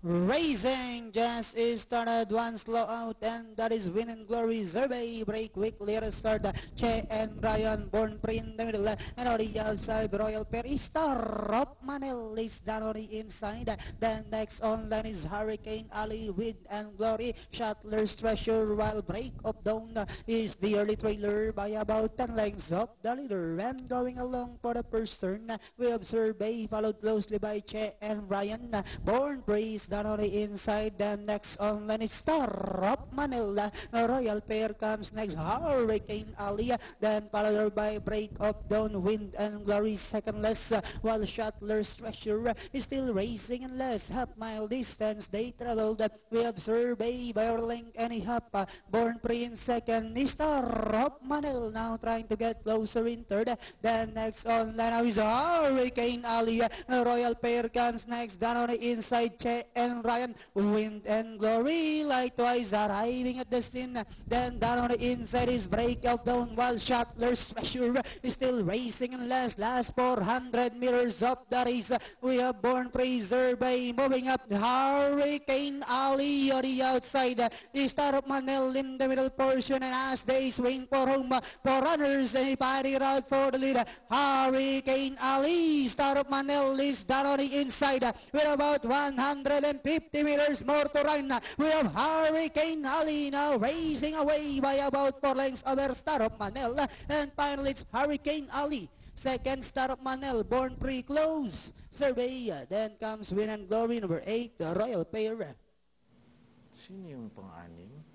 Racing just is started, one slow out, and that is Win and Glory. Survey break quickly at the start. Che and Ryan Born Pre in the middle, and on the outside Royal Pair is Starop Manel is down on the inside. Then next on line is Hurricane Ali, Win and Glory. Shuttler's Treasure, while break of dawn is the early trailer by about 10 lengths of the leader. And going along for the first turn, we observe Bay followed closely by Che and Ryan. Born Praise down on the inside. Then next on line is Star of Manila. Royal Pair comes next. Hurricane Ali. Then followed by Break of Dawn, Wind and Glory secondless. While Shuttler's Treasure is still racing in less. Half-mile distance they traveled. We observe Bay by Orling and Hap. Born Prince second. Star of Manila now trying to get closer in third. Then next on line now is Hurricane Ali. Royal Pair comes next. Down on the inside, Che and Ryan. Wind and Glory likewise arriving at the scene. Then down on the inside is Breakout Down, while Shuttler's Treasure is still racing in last 400 meters of the race. We have Born Fraser by moving up. Hurricane Ali on the outside. The Star of Manel in the middle portion, and as they swing for home, for runners and fighting out for the lead. Hurricane Ali, Star of Manel is down on the inside with about 150 meters more to run. We have Hurricane Ali now racing away by about 4 lengths over Star of Manel, and finally it's Hurricane Ali. Second, Star of Manel, Born Pre-Close. Survey, then comes Win and Glory, number 8, Royal Pair. Sino yung pang-anim?